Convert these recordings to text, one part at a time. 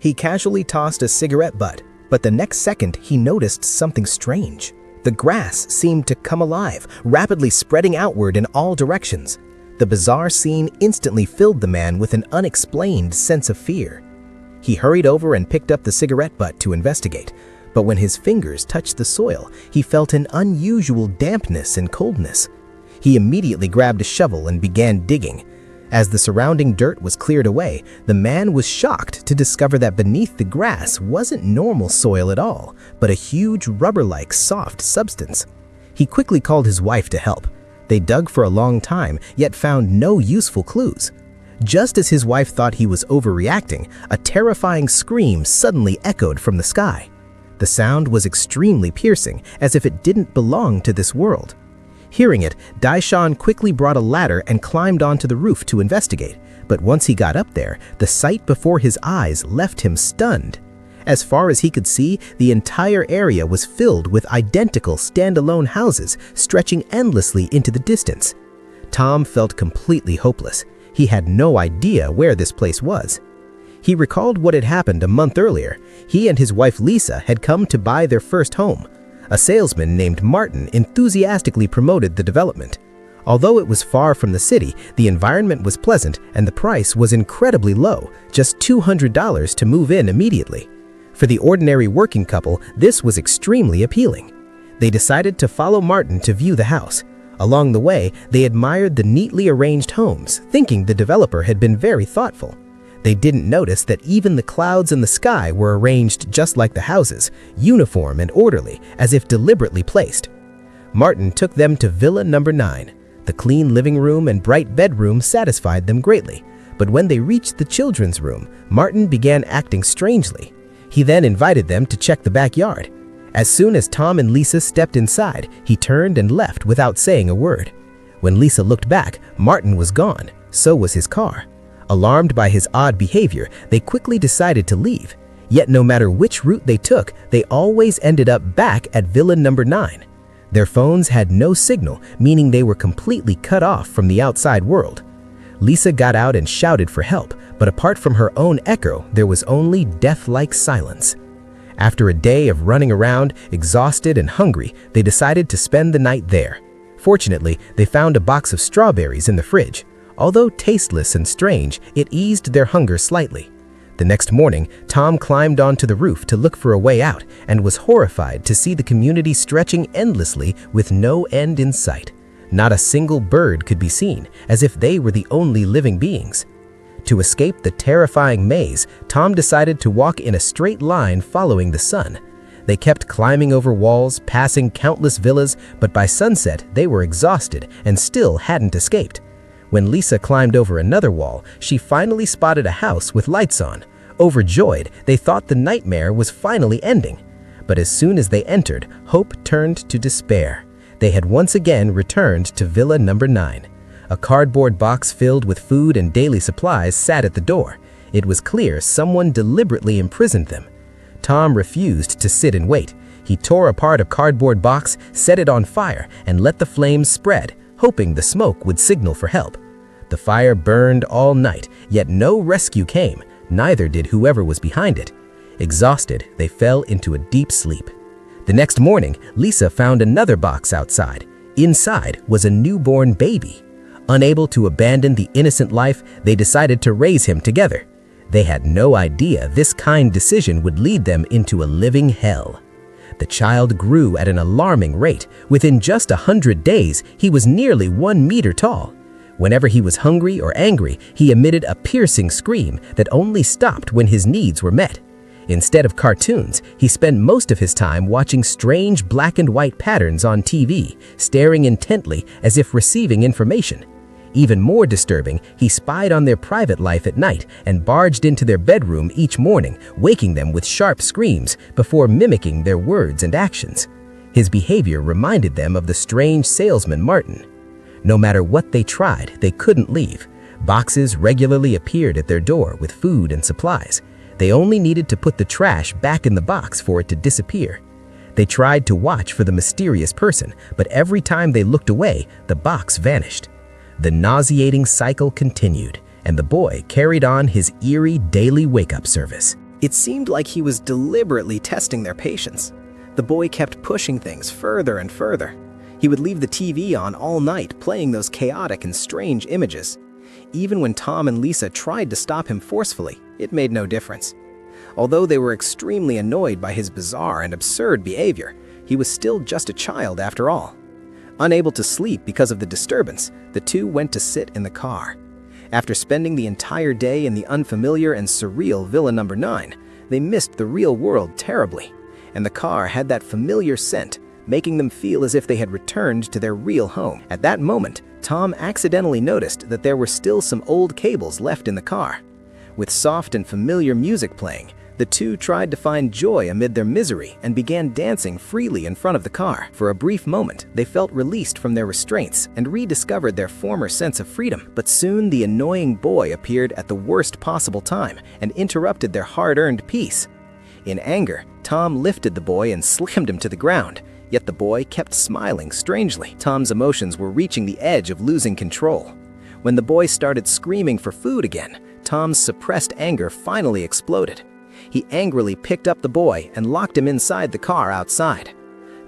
He casually tossed a cigarette butt, but the next second he noticed something strange. The grass seemed to come alive, rapidly spreading outward in all directions. The bizarre scene instantly filled the man with an unexplained sense of fear. He hurried over and picked up the cigarette butt to investigate, but when his fingers touched the soil, he felt an unusual dampness and coldness. He immediately grabbed a shovel and began digging. As the surrounding dirt was cleared away, the man was shocked to discover that beneath the grass wasn't normal soil at all, but a huge rubber-like soft substance. He quickly called his wife to help. They dug for a long time, yet found no useful clues. Just as his wife thought he was overreacting, a terrifying scream suddenly echoed from the sky. The sound was extremely piercing, as if it didn't belong to this world. Hearing it, Daishan quickly brought a ladder and climbed onto the roof to investigate, but once he got up there, the sight before his eyes left him stunned. As far as he could see, the entire area was filled with identical standalone houses stretching endlessly into the distance. Tom felt completely hopeless. He had no idea where this place was. He recalled what had happened a month earlier. He and his wife Lisa had come to buy their first home. A salesman named Martin enthusiastically promoted the development. Although it was far from the city, the environment was pleasant and the price was incredibly low, just $200 to move in immediately. For the ordinary working couple, this was extremely appealing. They decided to follow Martin to view the house. Along the way, they admired the neatly arranged homes, thinking the developer had been very thoughtful. They didn't notice that even the clouds in the sky were arranged just like the houses, uniform and orderly, as if deliberately placed. Martin took them to Villa Number 9. The clean living room and bright bedroom satisfied them greatly, but when they reached the children's room, Martin began acting strangely. He then invited them to check the backyard. As soon as Tom and Lisa stepped inside, he turned and left without saying a word. When Lisa looked back, Martin was gone, so was his car. Alarmed by his odd behavior, they quickly decided to leave. Yet no matter which route they took, they always ended up back at Villa Number 9. Their phones had no signal, meaning they were completely cut off from the outside world. Lisa got out and shouted for help, but apart from her own echo, there was only death-like silence. After a day of running around, exhausted and hungry, they decided to spend the night there. Fortunately, they found a box of strawberries in the fridge. Although tasteless and strange, it eased their hunger slightly. The next morning, Tom climbed onto the roof to look for a way out and was horrified to see the community stretching endlessly with no end in sight. Not a single bird could be seen, as if they were the only living beings. To escape the terrifying maze, Tom decided to walk in a straight line following the sun. They kept climbing over walls, passing countless villas, but by sunset, they were exhausted and still hadn't escaped. When Lisa climbed over another wall, she finally spotted a house with lights on. Overjoyed, they thought the nightmare was finally ending. But as soon as they entered, hope turned to despair. They had once again returned to Villa Number 9. A cardboard box filled with food and daily supplies sat at the door. It was clear someone deliberately imprisoned them. Tom refused to sit and wait. He tore apart a cardboard box, set it on fire, and let the flames spread, hoping the smoke would signal for help. The fire burned all night, yet no rescue came, neither did whoever was behind it. Exhausted, they fell into a deep sleep. The next morning, Lisa found another box outside. Inside was a newborn baby. Unable to abandon the innocent life, they decided to raise him together. They had no idea this kind decision would lead them into a living hell. The child grew at an alarming rate. Within just 100 days, he was nearly 1 meter tall. Whenever he was hungry or angry, he emitted a piercing scream that only stopped when his needs were met. Instead of cartoons, he spent most of his time watching strange black and white patterns on TV, staring intently as if receiving information. Even more disturbing, he spied on their private life at night and barged into their bedroom each morning, waking them with sharp screams before mimicking their words and actions. His behavior reminded them of the strange salesman Martin. No matter what they tried, they couldn't leave. Boxes regularly appeared at their door with food and supplies. They only needed to put the trash back in the box for it to disappear. They tried to watch for the mysterious person, but every time they looked away, the box vanished. The nauseating cycle continued, and the boy carried on his eerie daily wake-up service. It seemed like he was deliberately testing their patience. The boy kept pushing things further and further. He would leave the TV on all night, playing those chaotic and strange images. Even when Tom and Lisa tried to stop him forcefully, it made no difference. Although they were extremely annoyed by his bizarre and absurd behavior, he was still just a child after all. Unable to sleep because of the disturbance, the two went to sit in the car. After spending the entire day in the unfamiliar and surreal Villa Number 9, they missed the real world terribly, and the car had that familiar scent, making them feel as if they had returned to their real home. At that moment, Tom accidentally noticed that there were still some old cables left in the car. With soft and familiar music playing, the two tried to find joy amid their misery and began dancing freely in front of the car. For a brief moment, they felt released from their restraints and rediscovered their former sense of freedom. But soon the annoying boy appeared at the worst possible time and interrupted their hard-earned peace. In anger, Tom lifted the boy and slammed him to the ground, yet the boy kept smiling strangely. Tom's emotions were reaching the edge of losing control. When the boy started screaming for food again, Tom's suppressed anger finally exploded. He angrily picked up the boy and locked him inside the car outside.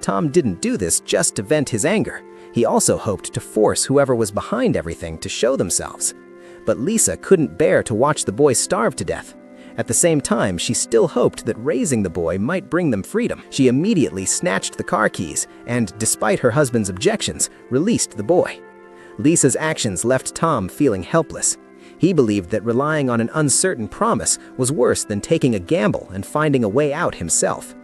Tom didn't do this just to vent his anger. He also hoped to force whoever was behind everything to show themselves. But Lisa couldn't bear to watch the boy starve to death. At the same time, she still hoped that raising the boy might bring them freedom. She immediately snatched the car keys and, despite her husband's objections, released the boy. Lisa's actions left Tom feeling helpless. He believed that relying on an uncertain promise was worse than taking a gamble and finding a way out himself.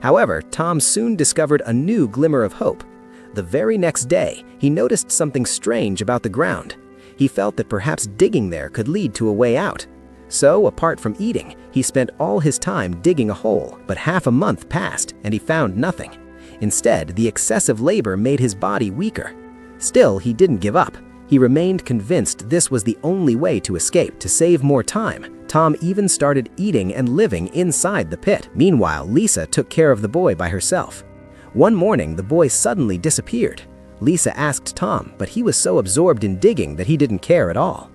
However, Tom soon discovered a new glimmer of hope. The very next day, he noticed something strange about the ground. He felt that perhaps digging there could lead to a way out. So, apart from eating, he spent all his time digging a hole, but half a month passed and he found nothing. Instead, the excessive labor made his body weaker. Still, he didn't give up. He remained convinced this was the only way to escape. To save more time, Tom even started eating and living inside the pit. Meanwhile, Lisa took care of the boy by herself. One morning, the boy suddenly disappeared. Lisa asked Tom, but he was so absorbed in digging that he didn't care at all.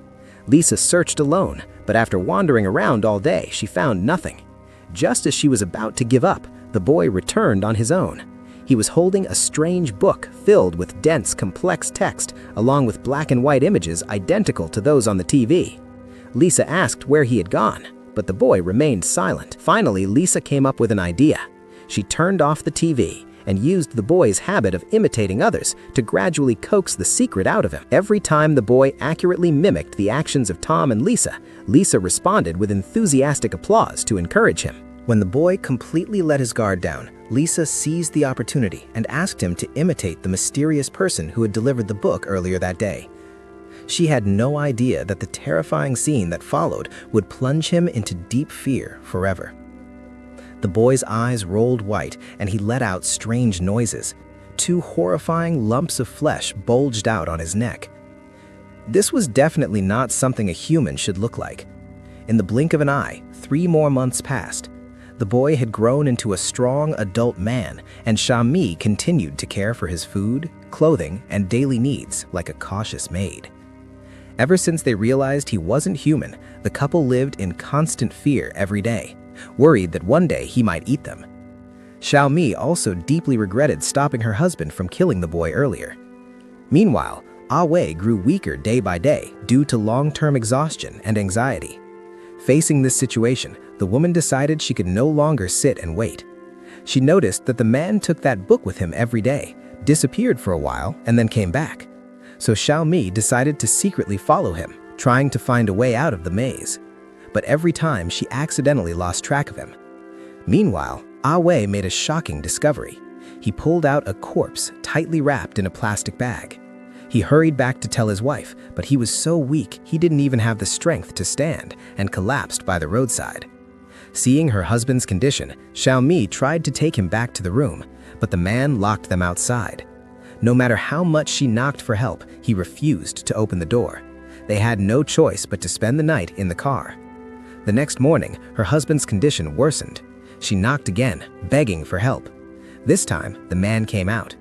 Lisa searched alone, but after wandering around all day, she found nothing. Just as she was about to give up, the boy returned on his own. He was holding a strange book filled with dense, complex text, along with black and white images identical to those on the TV. Lisa asked where he had gone, but the boy remained silent. Finally, Lisa came up with an idea. She turned off the TV and used the boy's habit of imitating others to gradually coax the secret out of him. Every time the boy accurately mimicked the actions of Tom and Lisa, Lisa responded with enthusiastic applause to encourage him. When the boy completely let his guard down, Lisa seized the opportunity and asked him to imitate the mysterious person who had delivered the book earlier that day. She had no idea that the terrifying scene that followed would plunge him into deep fear forever. The boy's eyes rolled white and he let out strange noises. 2 horrifying lumps of flesh bulged out on his neck. This was definitely not something a human should look like. In the blink of an eye, 3 more months passed. The boy had grown into a strong adult man, and Xiaomi continued to care for his food, clothing, and daily needs like a cautious maid. Ever since they realized he wasn't human, the couple lived in constant fear every day, worried that one day he might eat them. Xiaomi also deeply regretted stopping her husband from killing the boy earlier. Meanwhile, Ah Wei grew weaker day by day due to long-term exhaustion and anxiety. Facing this situation, the woman decided she could no longer sit and wait. She noticed that the man took that book with him every day, disappeared for a while, and then came back. So Xiaomi decided to secretly follow him, trying to find a way out of the maze. But every time she accidentally lost track of him. Meanwhile, Ah Wei made a shocking discovery. He pulled out a corpse tightly wrapped in a plastic bag. He hurried back to tell his wife, but he was so weak he didn't even have the strength to stand and collapsed by the roadside. Seeing her husband's condition, Xiaomi tried to take him back to the room, but the man locked them outside. No matter how much she knocked for help, he refused to open the door. They had no choice but to spend the night in the car. The next morning, her husband's condition worsened. She knocked again, begging for help. This time, the man came out.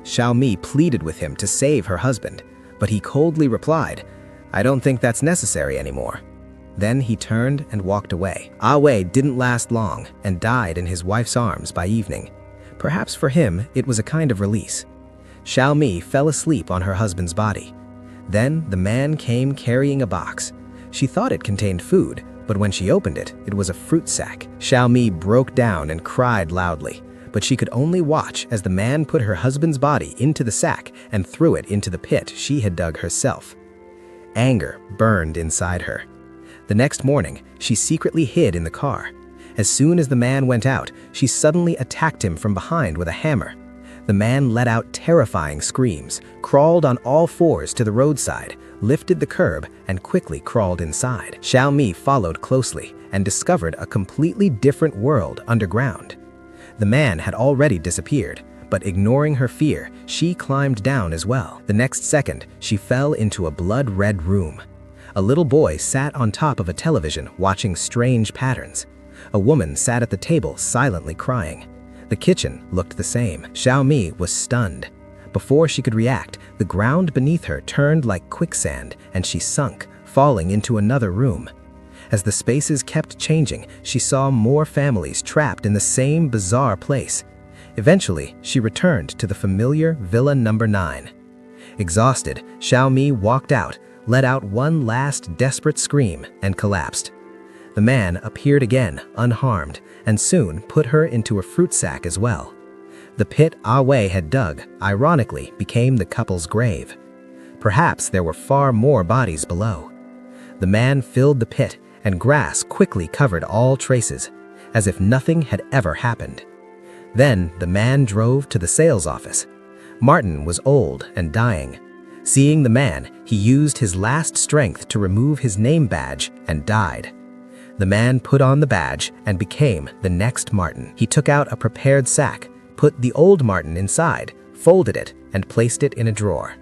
Xiaomi pleaded with him to save her husband, but he coldly replied, "I don't think that's necessary anymore." Then he turned and walked away. Ah Wei didn't last long and died in his wife's arms by evening. Perhaps for him, it was a kind of release. Xiao Mi fell asleep on her husband's body. Then the man came carrying a box. She thought it contained food, but when she opened it, it was a fruit sack. Xiao Mi broke down and cried loudly, but she could only watch as the man put her husband's body into the sack and threw it into the pit she had dug herself. Anger burned inside her. The next morning, she secretly hid in the car. As soon as the man went out, she suddenly attacked him from behind with a hammer. The man let out terrifying screams, crawled on all fours to the roadside, lifted the curb, and quickly crawled inside. Xiao Mi followed closely and discovered a completely different world underground. The man had already disappeared, but ignoring her fear, she climbed down as well. The next second, she fell into a blood-red room. A little boy sat on top of a television watching strange patterns. A woman sat at the table silently crying. The kitchen looked the same. Xiao Mi was stunned. Before she could react, the ground beneath her turned like quicksand and she sunk, falling into another room. As the spaces kept changing, she saw more families trapped in the same bizarre place. Eventually, she returned to the familiar Villa Number 9. Exhausted, Xiao Mi walked out, let out one last desperate scream, and collapsed. The man appeared again, unharmed, and soon put her into a fruit sack as well. The pit Ah Wei had dug, ironically, became the couple's grave. Perhaps there were far more bodies below. The man filled the pit, and grass quickly covered all traces, as if nothing had ever happened. Then the man drove to the sales office. Martin was old and dying. Seeing the man, he used his last strength to remove his name badge and died. The man put on the badge and became the next Martin. He took out a prepared sack, put the old Martin inside, folded it, and placed it in a drawer.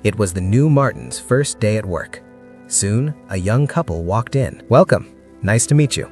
It was the new Martin's first day at work. Soon, a young couple walked in. "Welcome. Nice to meet you."